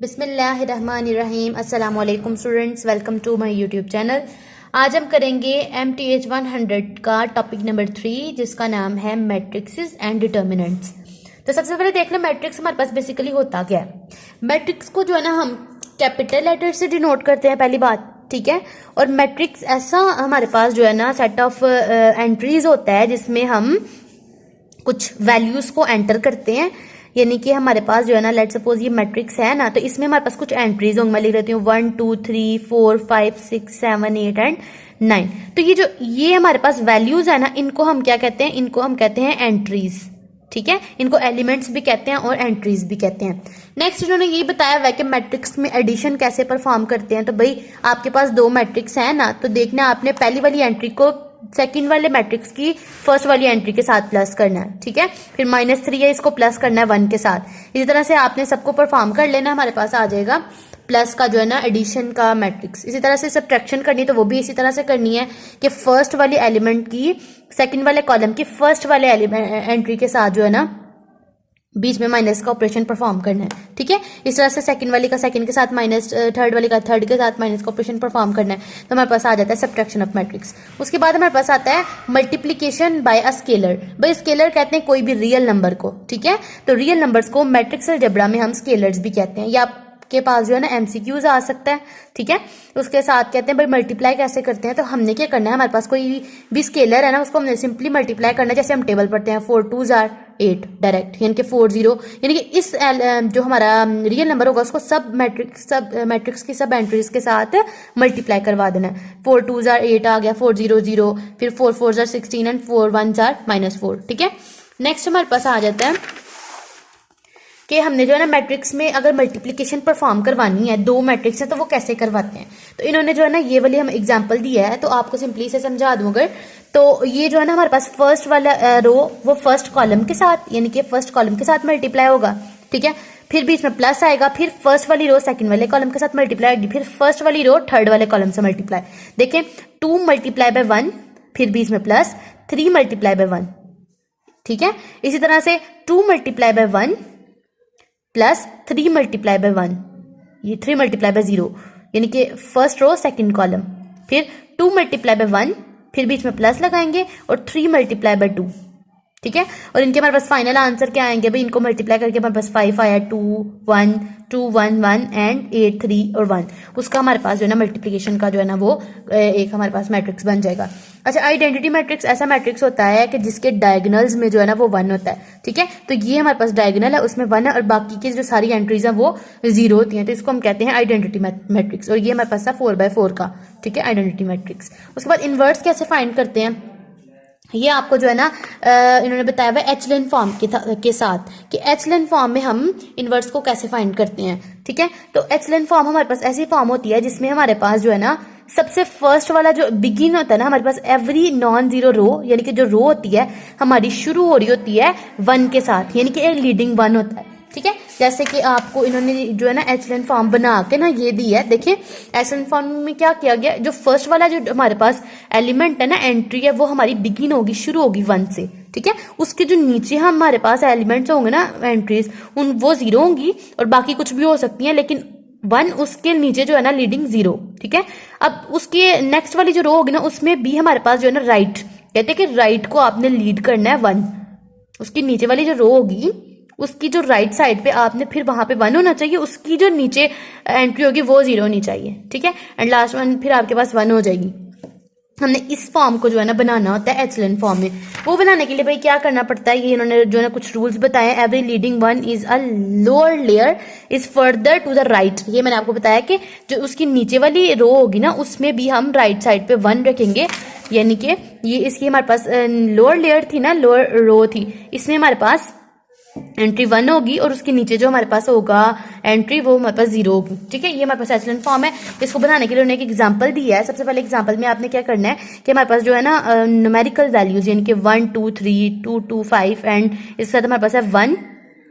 बिस्मिल्लाहिर्रहमानिर्रहीम। अस्सलाम वालेकुम students, welcome to my YouTube channel. आज हम करेंगे MTH 100 का टॉपिक नंबर 3 जिसका नाम है मैट्रिक्सेस एंड डिटर्मिनेंट्स। तो सबसे पहले देख लो मैट्रिक्स हमारे पास बेसिकली होता क्या है। मैट्रिक्स को जो है ना हम कैपिटल लेटर से डिनोट करते हैं, पहली बात, ठीक है। और मैट्रिक्स ऐसा हमारे पास जो है ना सेट ऑफ एंट्रीज होता है जिसमें हम कुछ वैल्यूज को एंटर करते हैं, यानी कि हमारे पास जो है ना लेट सपोज ये मैट्रिक्स है ना, तो इसमें हमारे पास कुछ एंट्रीज होंगी। मैं लिख देती हूँ 1 2 3 4 5 6 7 8 एंड 9। तो ये हमारे पास वैल्यूज है ना, इनको हम क्या कहते हैं, इनको हम कहते हैं एंट्रीज, ठीक है। इनको एलिमेंट्स भी कहते हैं और एंट्रीज भी कहते हैं। नेक्स्ट इन्होंने ये बताया हुआ है कि मैट्रिक्स में एडिशन कैसे परफॉर्म करते हैं। तो भाई आपके पास दो मैट्रिक्स है ना, तो देखना आपने पहली वाली एंट्री को सेकंड वाले मैट्रिक्स की फर्स्ट वाली एंट्री के साथ प्लस करना है, ठीक है। फिर -3 है, इसको प्लस करना है 1 के साथ। इसी तरह से आपने सबको परफॉर्म कर लेना, हमारे पास आ जाएगा प्लस का जो है ना एडिशन का मैट्रिक्स। इसी तरह से सब्ट्रैक्शन करनी तो वो भी इसी तरह से करनी है कि फर्स्ट वाली एलिमेंट की सेकंड वाले कॉलम की फर्स्ट वाले एंट्री के साथ जो है ना बीच में माइनस का ऑपरेशन परफॉर्म करना है, ठीक है। इस तरह से सेकंड वाली का सेकंड के साथ माइनस, थर्ड वाली का थर्ड के साथ माइनस का ऑपरेशन परफॉर्म करना है। तो हमारे पास आ जाता है सब्ट्रैक्शन ऑफ मैट्रिक्स। उसके बाद हमारे पास आता है मल्टीप्लीकेशन बाय अ स्केलर। भाई स्केलर कहते हैं कोई भी रियल नंबर को, ठीक है। तो रियल नंबर्स को मैट्रिक्स अलजेब्रा में हम स्केलर्स भी कहते हैं। या के पास जो है ना MCQs आ सकता है, ठीक है। उसके साथ कहते हैं भाई मल्टीप्लाई कैसे करते हैं। तो हमने क्या करना है, हमारे पास कोई भी स्केलर है ना, उसको हमने सिंपली मल्टीप्लाई करना है। जैसे हम टेबल पढ़ते हैं 4 2s are 8 डायरेक्ट, यानी कि 4 0, यानी कि इस जो हमारा रियल नंबर होगा उसको सब मैट्रिक्स की सब एंट्रीज के साथ मल्टीप्लाई करवा देना है। 4 2s are 8 आ गया, 4 0 0, फिर 4 4s are 16 and 4 1s are -4, ठीक है। नेक्स्ट हमारे पास आ जाता है कि हमने जो है ना मैट्रिक्स में अगर मल्टीप्लिकेशन परफॉर्म करवानी है, दो मैट्रिक्स है, तो वो कैसे करवाते हैं। तो इन्होंने जो है ना ये वाली हम एग्जांपल दिया है, तो आपको सिंपली से समझा दूं अगर, तो ये जो है ना हमारे पास फर्स्ट वाला रो वो फर्स्ट कॉलम के साथ, यानी कि फर्स्ट कॉलम के साथ मल्टीप्लाई होगा, ठीक है। फिर बीच में प्लस आएगा, फिर फर्स्ट वाली रो सेकंड वाले कॉलम के साथ मल्टीप्लाई होगी, फिर फर्स्ट वाली रो थर्ड वाले कॉलम से मल्टीप्लाई। देखें 2 × 1, फिर बीच में प्लस 3 × 1, ठीक है। इसी तरह से 2 × 1 प्लस 3 × 1, ये 3 × 0, यानी कि फर्स्ट रो सेकंड कॉलम, फिर 2 × 1, फिर बीच में प्लस लगाएंगे और 3 × 2, ठीक है। और इनके हमारे पास फाइनल आंसर क्या आएंगे भाई, इनको मल्टीप्लाई करके हमारे पास 5 आया, 2 1 2 1 1 एंड 8 3 और 1। उसका हमारे पास जो है ना मल्टीप्लिकेशन का जो है ना वो एक हमारे पास मैट्रिक्स बन जाएगा। अच्छा, आइडेंटिटी मैट्रिक्स ऐसा मैट्रिक्स होता है कि जिसके डायगोनल्स में जो है ना वो 1 होता है, ठीक है। तो ये हमारे पास डायगोनल है, उसमें 1 है और बाकी की जो सारी एंट्रीज हैं वो 0 होती हैं। तो इसको हम कहते हैं आइडेंटिटी मैट्रिक्स। और ये हमारे पास था 4x4 का, ठीक है, आइडेंटिटी मैट्रिक्स। उसके बाद इनवर्स कैसे फाइंड करते हैं, ये आपको जो है ना इन्होंने बताया हुआ एचलेन फॉर्म के साथ कि एचलेन फॉर्म में हम इनवर्स को कैसे फाइंड करते हैं, ठीक है। तो एचलेन फॉर्म हमारे पास ऐसी फॉर्म होती है जिसमें हमारे पास जो है ना सबसे फर्स्ट वाला जो बिगिन होता है ना, हमारे पास एवरी नॉन जीरो रो, यानी कि जो रो होती है हमारी शुरू हो रही होती है 1 के साथ, यानी कि एक लीडिंग 1 होता है, ठीक है। जैसे कि आपको इन्होंने जो है ना एचलेन फॉर्म बना के ना ये दी है। देखिए एचलेन फॉर्म में क्या किया गया, जो फर्स्ट वाला जो हमारे पास एलिमेंट है ना, एंट्री है, वो हमारी बिगिन होगी, शुरू होगी 1 से, ठीक है। उसके जो नीचे हमारे पास एलिमेंट्स होंगे ना एंट्रीज, वो 0 होंगी और बाकी कुछ भी हो सकती हैं, लेकिन 1 उसके नीचे जो है ना लीडिंग 0, ठीक है। अब उसके नेक्स्ट वाली जो रो होगी ना उसमें भी हमारे पास जो है ना राइट, कहते हैं कि राइट को आपने लीड करना है 1। उसकी नीचे वाली जो रो होगी उसकी जो राइट साइड पे आपने फिर वहां पे 1 होना चाहिए, उसकी जो नीचे एंट्री होगी वो 0 होनी चाहिए, ठीक है। एंड लास्ट वन फिर आपके पास 1 हो जाएगी। हमने इस फॉर्म को जो है ना बनाना होता है एचलेन फॉर्म में। वो बनाने के लिए भाई क्या करना पड़ता है, ये इन्होंने जो है ना कुछ रूल्स बताए। Every leading 1 is a lower layer is further to the right. ये मैंने आपको बताया कि जो उसकी नीचे वाली रो होगी ना उसमें भी हम राइट साइड पे 1 रखेंगे, यानी कि ये इसकी हमारे पास लोअर लेयर थी ना, लोअर रो थी, इसमें हमारे पास एंट्री 1 होगी और उसके नीचे जो हमारे पास होगा एंट्री वो हमारे पास 0 होगी, ठीक है। ये हमारे पास एचलेन फॉर्म है। इसको बनाने के लिए उन्होंने एक एग्जांपल दिया है। सबसे पहले एग्जांपल में आपने क्या करना है कि हमारे पास जो है ना न्यूमेरिकल वैल्यूज, यानी कि 1 2 3 2 2 5 एंड इसके साथ हमारे पास है 1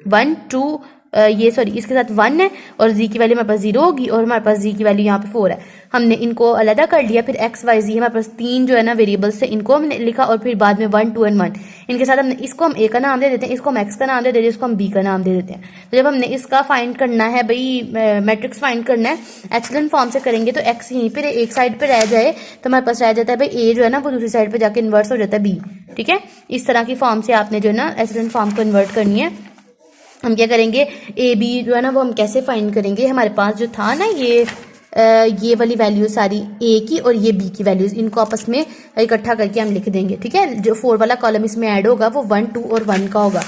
1 2 ये सॉरी इसके साथ 1 है और जी की वैल्यू हमारे पास 0 होगी और हमारे पास जी की वैल्यू यहाँ पे 4 है। हमने इनको अलग कर लिया, फिर एक्स वाई जी हमारे पास तीन जो है ना वेरिएबल्स थे, इनको हमने लिखा, और फिर बाद में 1 2 and 1 इनके साथ हमने इसको हम ए का नाम दे देते हैं, इसको हम एक्स का नाम दे देते हैं, इसको हम बी का नाम दे देते हैं। तो जब हमने इसका फाइंड करना है भाई, मैट्रिक्स फाइंड करना है एचलन फॉर्म से करेंगे, तो एक्स यहीं पर एक साइड पर रह जाए तो हमारे पास रह जाता है भाई ए जो है ना वो दूसरी साइड पर जाके इन्वर्स हो जाता है बी। ठीक है, इस तरह की फॉर्म से आपने जो है ना एचलन फॉर्म को इन्वर्ट करनी है। हम क्या करेंगे, ए बी जो है ना वो हम कैसे फाइंड करेंगे, हमारे पास जो था ना ये वाली वैल्यू सारी ए की और ये बी की वैल्यूज, इनको आपस में इकट्ठा करके हम लिख देंगे। ठीक है, जो 4 वाला कॉलम इसमें ऐड होगा वो 1 2 और 1 का होगा,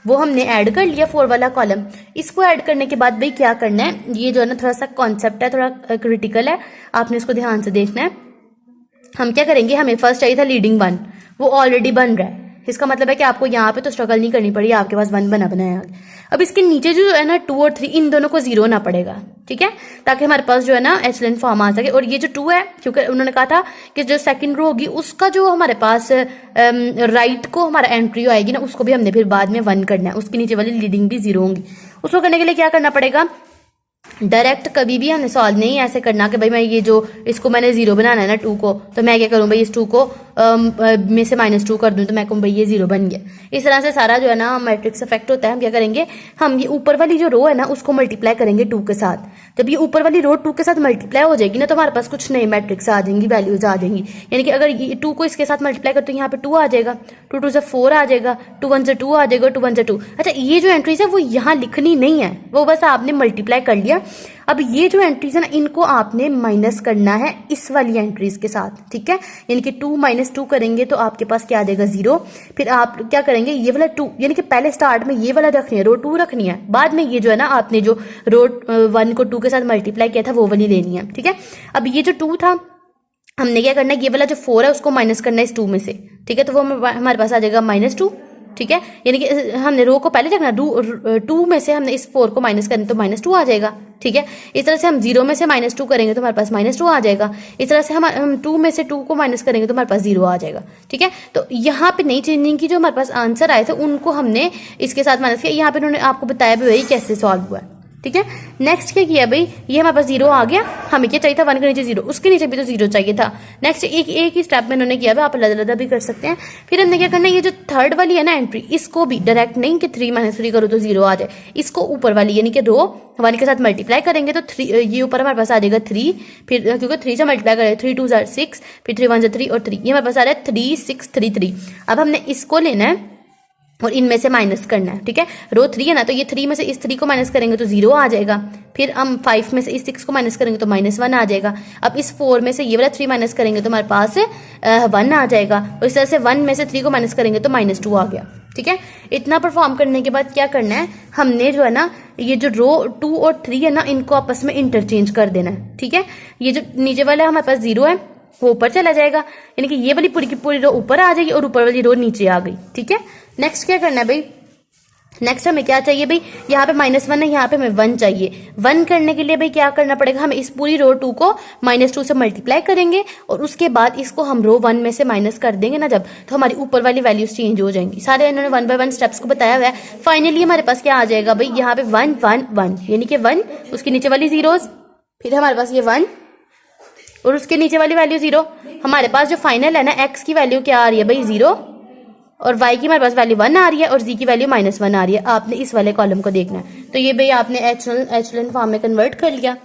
वो हमने ऐड कर लिया 4 वाला कॉलम। इसको ऐड करने के बाद भाई क्या करना है, ये जो है ना थोड़ा सा कॉन्सेप्ट है, थोड़ा क्रिटिकल है, आपने इसको ध्यान से देखना है। हम क्या करेंगे, हमें फर्स्ट चाहिए था लीडिंग 1, वो ऑलरेडी बन रहा है, इसका मतलब है कि आपको यहाँ पे तो स्ट्रगल नहीं करनी पड़ी, आपके पास 1 बना बनाया। अब इसके नीचे जो है ना 2 और 3 इन दोनों को 0 ना पड़ेगा। ठीक है, ताकि हमारे पास जो है ना एचलन फॉर्म आ सके। और ये जो 2 है, क्योंकि उन्होंने कहा था कि जो सेकंड रो होगी उसका जो हमारे पास राइट को हमारा एंट्री आएगी ना, उसको भी हमने फिर बाद में 1 करना है, उसके नीचे वाली लीडिंग भी 0 होंगी। उसको करने के लिए क्या करना पड़ेगा, डायरेक्ट कभी भी हमने सॉल्व नहीं ऐसे करना कि भाई मैं ये जो इसको मैंने 0 बनाना है ना 2 को, तो मैं क्या करूं भाई इस 2 को में से -2 कर दूं तो मैं कहूं भाई ये 0 बन गया। इस तरह से सारा जो है ना मैट्रिक्स इफेक्ट होता है। हम क्या करेंगे, हम ये ऊपर वाली जो रो है ना उसको मल्टीप्लाई करेंगे 2 के साथ। जब ये ऊपर वाली रो 2 के साथ मल्टीप्लाई हो जाएगी ना, तो हमारे पास कुछ नई मैट्रिक्स आ जाएंगी, वैल्यूज आ जाएंगी। यानी कि अगर ये 2 को इसके साथ मल्टीप्लाई करते तो यहाँ पे 2 आ जाएगा, 2 2 से 4 आ जाएगा, 2 1 से 2 आ जाएगा, 2 1 से 2। अच्छा, ये जो एंट्रीज है वो यहाँ लिखनी नहीं है, वो बस आपने मल्टीप्लाई कर लिया। अब ये जो एंट्रीज है ना इनको आपने माइनस करना है इस वाली एंट्रीज के साथ। ठीक है, यानी कि 2 - 2 करेंगे तो आपके पास क्या आ जाएगा 0। फिर आप क्या करेंगे, ये वाला 2 यानी कि पहले स्टार्ट में ये वाला रखनी है, रो 2 रखनी है, बाद में ये जो है ना आपने जो रो 1 को 2 के साथ मल्टीप्लाई किया था वो वाली लेनी है। ठीक है, अब ये जो 2 था हमने क्या करना है, ये वाला जो 4 है उसको माइनस करना है इस 2 में से। ठीक है, तो वो हमारे पास आ जाएगा -2। ठीक है, यानी कि हमने रो को पहले रखना, 2 में से हमने इस 4 को माइनस करें तो -2 आ जाएगा। ठीक है, इस तरह से हम 0 में से -2 करेंगे तो हमारे पास -2 आ जाएगा। इस तरह से हम 2 में से 2 को माइनस करेंगे तो हमारे पास 0 आ जाएगा। ठीक है, तो यहाँ पे नई चेंजिंग की जो हमारे पास आंसर आए थे उनको हमने इसके साथ माइनस किया। यहाँ पे उन्होंने आपको बताया भी भाई कैसे सॉल्व हुआ है। ठीक है, नेक्स्ट क्या किया भाई, ये हमारे पास 0 आ गया, हमें क्या चाहिए था 1 के नीचे 0, उसके नीचे भी तो 0 चाहिए था। नेक्स्ट एक ही स्टेप में उन्होंने किया, आप अलग अलग भी कर सकते हैं। फिर हमने क्या करना है, ये जो थर्ड वाली है ना एंट्री, इसको भी डायरेक्ट नहीं कि 3 - 3 करो तो 0 आ जाए, इसको ऊपर वाली यानी कि रो 1 के साथ मल्टीप्लाई करेंगे तो 3 ये ऊपर हमारे पास आ जाएगा 3। फिर क्योंकि 3 से मल्टीप्लाई करें 3 2 6, फिर 3 1 3 और 3, ये हमारे पास आ रहा है 3 6 3 3। अब हमने इसको लेना है और इनमें से माइनस करना है। ठीक है, रो 3 है ना, तो ये 3 में से इस 3 को माइनस करेंगे तो 0 आ जाएगा। फिर हम 5 में से इस 6 को माइनस करेंगे तो -1 आ जाएगा। अब इस 4 में से ये वाला 3 माइनस करेंगे तो हमारे पास 1 आ जाएगा। और इस तरह से 1 में से 3 को माइनस करेंगे तो -2 आ गया। ठीक है, इतना परफॉर्म करने के बाद क्या करना है, हमने जो है ना ये जो रो 2 और 3 है ना इनको आपस में इंटरचेंज कर देना है। ठीक है, ये जो नीचे वाला हमारे पास 0 है वो ऊपर चला जाएगा, यानी कि ये वाली पूरी की पूरी रो ऊपर आ जाएगी और ऊपर वाली रो नीचे आ गई। ठीक है, नेक्स्ट क्या करना है भाई, नेक्स्ट हमें क्या चाहिए भाई, यहाँ पे -1 है, यहाँ पे हमें 1 चाहिए। 1 करने के लिए भाई क्या करना पड़ेगा, हमें इस पूरी रो 2 को -2 से मल्टीप्लाई करेंगे और उसके बाद इसको हम रो 1 में से माइनस कर देंगे ना जब, तो हमारी ऊपर वाली वैल्यूज चेंज हो जाएंगी। सारे इन्होंने 1 बाय 1 स्टेप्स को बताया हुआ है। फाइनली हमारे पास क्या आ जाएगा भाई, यहाँ पे 1 1 1 यानी कि 1, उसके नीचे वाली जीरोज, फिर हमारे पास ये 1 और उसके नीचे वाली वैल्यू 0। हमारे पास जो फाइनल है ना x की वैल्यू क्या आ रही है भाई 0, और y की हमारे पास वैल्यू 1 आ रही है और z की वैल्यू -1 आ रही है। आपने इस वाले कॉलम को देखना है। तो ये भाई आपने एचलन फॉर्म में कन्वर्ट कर लिया,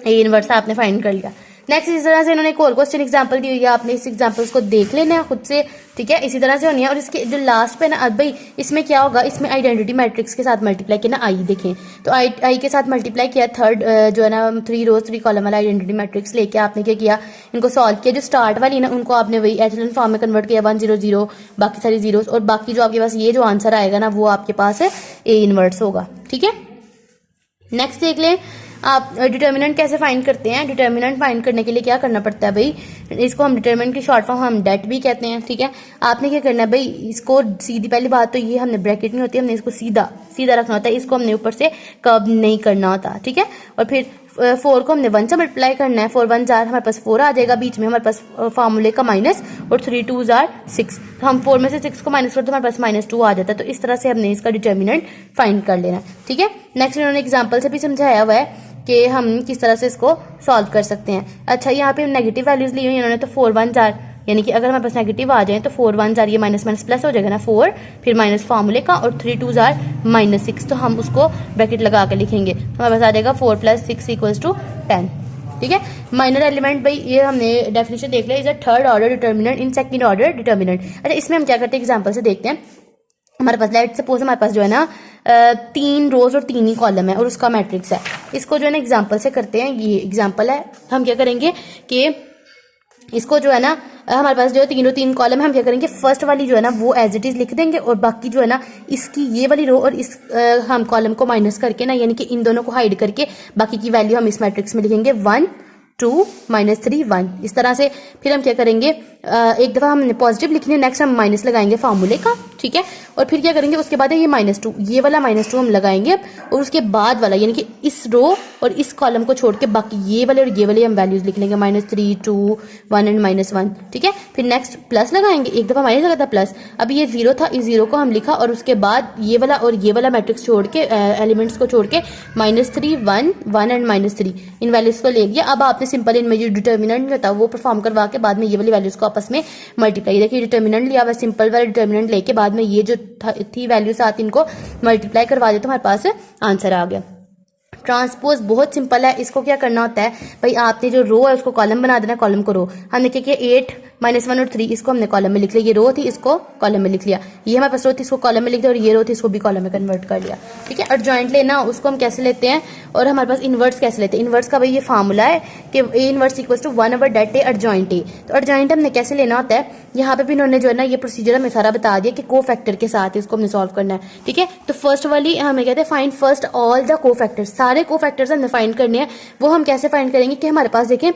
ये इनवर्स आपने फाइंड कर लिया। नेक्स्ट इस तरह से इन्होंने एक और क्वेश्चन एग्जांपल दी हुई है, आपने इस एग्जांपल्स को देख लेना है खुद से। ठीक है, इसी तरह से होनी है। और इसके जो लास्ट पे ना अब भाई इसमें क्या होगा, इसमें आइडेंटिटी मैट्रिक्स के साथ मल्टीप्लाई किया ना, आई देखें तो आई के साथ मल्टीप्लाई किया, थर्ड जो है ना 3 रोज 3 कॉलम वाला आइडेंटिटी मैट्रिक्स लेके आपने क्या किया, इनको सॉल्व किया। जो स्टार्ट वाली ना उनको आपने वही एचलन फॉर्म में कन्वर्ट किया 1 0 0, बाकी सारी जीरोस, और बाकी जो आपके पास ये जो आंसर आएगा ना वो आपके पास है ए इनवर्स होगा। ठीक है, नेक्स्ट देख लें आप डिटर्मिनेंट कैसे फाइंड करते हैं। डिटर्मिनेंट फाइंड करने के लिए क्या करना पड़ता है भाई, इसको हम डिटर्मिनेंट की शॉर्ट फॉर्म हम डेट भी कहते हैं। ठीक है, आपने क्या करना है भाई, इसको सीधी, पहली बात तो ये हमने ब्रैकेट नहीं होती, हमने इसको सीधा सीधा रखना होता है, इसको हमने ऊपर से कर्व नहीं करना होता। ठीक है, और फिर 4 को हमने 1 से मल्टीप्लाई करना है, 4 1 जार हमारे पास 4 आ जाएगा, बीच में हमारे पास फार्मूले का माइनस, और 3 2 जार 6, तो हम 4 में से 6 को माइनस करते तो हमारे पास -2 आ जाता है। तो इस तरह से हमने इसका डिटर्मिनेंट फाइंड कर लेना। ठीक है, नेक्स्ट इन्होंने एग्जाम्पल से भी समझाया हुआ है कि हम किस तरह से इसको सॉल्व कर सकते हैं। अच्छा, यहाँ पे नेगेटिव वैल्यूज ली हुई इन्होंने, तो 4 1 जार, यानी कि अगर हमारे पास नेगेटिव आ जाए तो 4 1 जार, ये माइनस माइनस प्लस हो जाएगा ना, 4 फिर माइनस फार्मूले का, और 3 2 जार -6, तो हम उसको ब्रैकेट लगा के लिखेंगे, तो हमारे पास आ जाएगा 4 + 6 = 10। ठीक है, माइनर एलिमेंट भाई ये हमने डेफिनेशन देख लिया, is a third order determinant in second order determinant. अच्छा, इसमें हम क्या करते हैं, एग्जांपल से देखते हैं। हमारे पास लेट सपोज हमारे पास जो है ना 3 रोज और 3 ही कॉलम है और उसका मैट्रिक्स है। इसको जो है ना एग्जांपल से करते हैं, ये एग्जांपल है। हम क्या करेंगे कि इसको जो है ना हमारे पास जो है 3 और 3 कॉलम है, हम क्या करेंगे, फर्स्ट वाली जो है ना वो एज इट इज लिख देंगे, और बाकी जो है ना इसकी ये वाली रो और इस हम कॉलम को माइनस करके ना, यानी कि इन दोनों को हाइड करके बाकी की वैल्यू हम इस मैट्रिक्स में लिखेंगे 1 2 -3 1, इस तरह से। फिर हम क्या करेंगे, एक दफा हमने पॉजिटिव लिखनी है, नेक्स्ट हम माइनस लगाएंगे फार्मूले का, ठीक है। और फिर क्या करेंगे, उसके बाद है ये -2, ये वाला -2 हम लगाएंगे, और उसके बाद वाला यानी कि इस रो और इस कॉलम को छोड़ के बाकी ये वाले और ये वाले हम वैल्यूज लिख लेंगे, -3 2 1 एंड -1, ठीक है। फिर नेक्स्ट प्लस लगाएंगे, एक दफा माइनस लगा था प्लस, अब ये 0 था, इस 0 को हम लिखा, और उसके बाद ये वाला और ये वाला मैट्रिक्स छोड़ के एलिमेंट्स को छोड़ के -3 1 1 एंड -3 इन वैल्यूज को ले लिया। अब आपने सिंपल इनमें जो डिटर्मिनेंट होता है वो परफॉर्म करवा के बाद में ये वाली वैल्यूज को आपस में मल्टीप्लाई, देखिए डिटर्मिनेंट लिया हुआ, सिंपल वाला डिटर्मिनेंट लेके बाद में ये जो थी वैल्यू साथ इनको मल्टीप्लाई करवा दे तो हमारे पास आंसर आ गया। ट्रांसपोज बहुत सिंपल है, इसको क्या करना होता है भाई, आपने जो रो है उसको कॉलम बना देना, कॉलम को रो। हमने क्या किया, 8 -1 और 3 इसको हमने कॉलम में लिख लिया, ये रो थी इसको कॉलम में लिख लिया, ये हमारे पास रो थी इसको कॉलम में लिख दिया, और ये रो थी इसको भी कॉलम में कन्वर्ट कर लिया, ठीक है। और जॉइंट लेना उसको हम कैसे लेते हैं, और हमारे पास इनवर्स कैसे लेते हैं, इनवर्स का भाई ये फार्मूला है कि A inverse = 1/det adjoint A। तो एडजॉइंट हमने कैसे लेना होता है, यहाँ पे भी इन्होंने जो है ना ये प्रोसीजर हमें सारा बता दिया कि को फैक्टर के साथ इसको हमने सॉल्व करना है, ठीक है। तो फर्स्ट वाली हमें कहते हैं फाइंड फर्स्ट ऑल द को फैक्टर्स, सारे को फैक्टर्स हमने फाइंड करने हैं। वो हम कैसे फाइंड करेंगे कि हमारे पास देखें,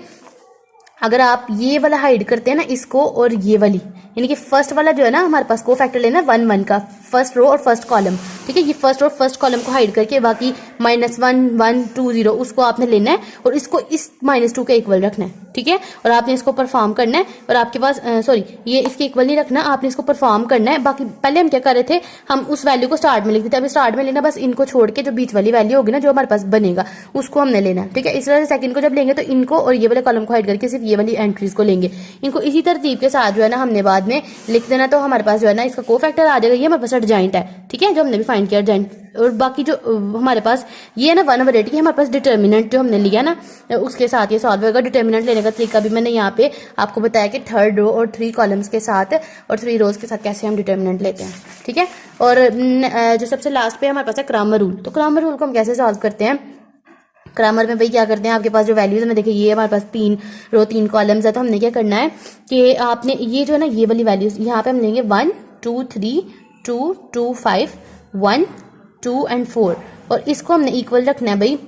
अगर आप ये वाला हाइड करते हैं ना इसको और ये वाली, यानी कि फर्स्ट वाला जो है ना हमारे पास को फैक्टर लेना 1 1 का, फर्स्ट रो और फर्स्ट कॉलम, ठीक है। ये फर्स्ट और फर्स्ट कॉलम को हाइड करके बाकी -1 1 2 0 उसको आपने लेना है, और इसको इस -2 के इक्वल रखना है, ठीक है। और आपने इसको परफॉर्म करना है, और आपके पास सॉरी ये इसके इक्वल नहीं रखना, आपने इसको परफॉर्म करना है। बाकी पहले हम क्या कर रहे थे, हम उस वैल्यू को स्टार्ट में लिखते थे, अभी स्टार्ट में लेना बस इनको छोड़ के जो बीच वाली वैल्यू होगी ना जो हमारे पास बनेगा उसको हमने लेना है, ठीक है। इस तरह से सेकंड को जब लेंगे तो इनको और ये वाले कॉलम को हाइड करके सिर्फ ये वाली एंट्रीज को लेंगे, इनको इसी तरतीब के साथ जो है ना हमने बाद में लिख देना, तो हमारे पास जो है ना इसका को फैक्टर आ जाएगा, ये हमारे पास एडजॉइंट है, ठीक है, जो हमने भी फाइंड किया एडजॉइंट। और बाकी जो हमारे पास ये है ना 1/8 हमारे पास डिटर्मिनेंट जो हमने लिया ना उसके साथ ये सॉल्व होगा। डिटर्मिनेंट लेने का तरीका भी मैंने यहाँ पे आपको बताया कि थर्ड रो और 3 कॉलम्स के साथ और 3 रोज के साथ कैसे हम डिटर्मिनेंट लेते हैं, ठीक है। और जो सबसे लास्ट पे हमारे पास है क्रैमर रूल। तो क्रैमर रूल को हम कैसे सॉल्व करते हैं, क्रैमर में भाई क्या करते हैं, आपके पास जो वैल्यूज है देखिए ये हमारे पास 3 रो 3 कॉलम्स है, तो हमने क्या करना है कि आपने ये जो है ना ये वाली वैल्यूज यहाँ पे हम लेंगे 1 2 3 2 2 5 1 2 एंड 4, और इसको हमने इक्वल रखना है भाई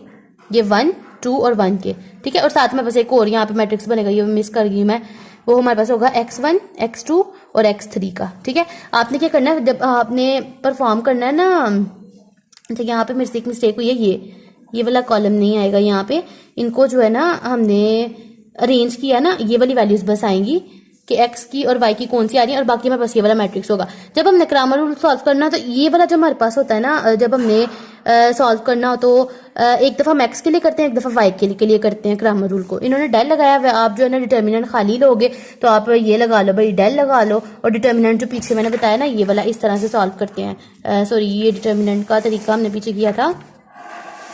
ये 1 2 और 1 के, ठीक है। और साथ में बस एक और यहाँ पे मैट्रिक्स बनेगा, ये मिस कर गई मैं, वो हमारे पास होगा x1 x2 और x3 का, ठीक है। आपने क्या करना है, जब आपने परफॉर्म करना है ना, अच्छा यहाँ पे मेरे से एक मिस्टेक हुई है, ये वाला कॉलम नहीं आएगा यहाँ पे, इनको जो है ना हमने अरेंज किया ना, ये वाली वैल्यूज बस आएंगी कि x की और y की कौन सी आ रही है, और बाकी हमारे पास ये वाला मैट्रिक्स होगा। जब हमने क्रैमर रूल सॉल्व करना तो ये वाला जो हमारे पास होता है ना, जब हमने सॉल्व करना हो तो एक दफा हम x के लिए करते हैं, एक दफा y के लिए करते हैं क्रैमर रूल को। इन्होंने डेल लगाया हुआ, आप जो है ना डिटर्मिनेंट खाली लोगे तो आप ये लगा लो भाई, डेल लगा लो, और डिटर्मिनेंट जो पीछे मैंने बताया ना ये वाला इस तरह से सॉल्व करते हैं। सॉरी ये डिटर्मिनेंट का तरीका हमने पीछे किया था,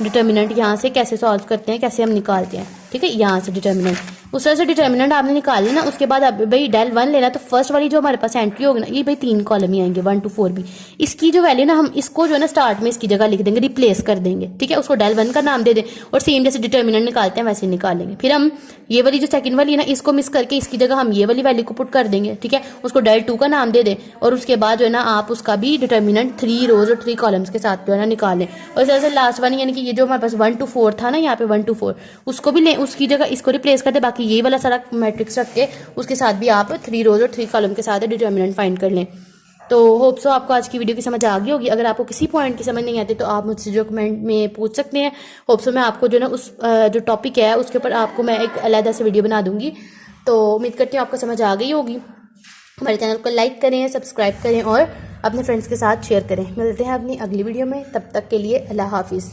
डिटर्मिनेंट यहाँ से कैसे सॉल्व करते हैं, कैसे हम निकालते हैं, ठीक है। यहाँ से डिटर्मिनेंट उस तरह से डिटर्मिनेंट आपने निकाल लेना। उसके बाद अब भाई डेल 1 लेना, तो फर्स्ट वाली जो हमारे पास एंट्री होगी ना ये भाई 3 कॉलम ही आएंगे 1 2 4 भी, इसकी जो वैल्यू ना हम इसको जो है ना स्टार्ट में इसकी जगह लिख देंगे, रिप्लेस कर देंगे, ठीक है। उसको डेल 1 का नाम दे दें, और सेम जैसे डिटर्मिनेंट निकालते हैं वैसे निकालेंगे। फिर हम ये वाली जो सेकंड वाली है ना इसको मिस करके इसकी जगह हम ये वाली वैल्यू को पुट कर देंगे, ठीक है। उसको डेल 2 का नाम दे दें, और उसके बाद जो है ना आप उसका भी डिटर्मिनेंट 3 रोज और 3 कॉलम्स के साथ जो है ना निकालें। और इस तरह से लास्ट वाली यानी कि ये जो हमारे पास 1 2 4 था ना यहाँ पे 1 2 4 उसको भी लें, उसकी जगह इसको रिप्लेस कर दे, बाकी ये वाला सारा मैट्रिक्स रख के उसके साथ भी आप 3 रोज और 3 कॉलम के साथ डिटर्मिनेंट फाइंड कर लें। तो होप सो आपको आज की वीडियो की समझ आ गई होगी। अगर आपको किसी पॉइंट की समझ नहीं आती तो आप मुझसे जो कमेंट में पूछ सकते हैं। होप सो मैं आपको जो ना उस जो टॉपिक है उसके ऊपर आपको मैं एक अलग से वीडियो बना दूंगी। तो उम्मीद करती हूँ आपको समझ आ गई होगी। हमारे चैनल को लाइक करें, सब्सक्राइब करें और अपने फ्रेंड्स के साथ शेयर करें। मिलते हैं अपनी अगली वीडियो में, तब तक के लिए अल्लाह हाफिज़।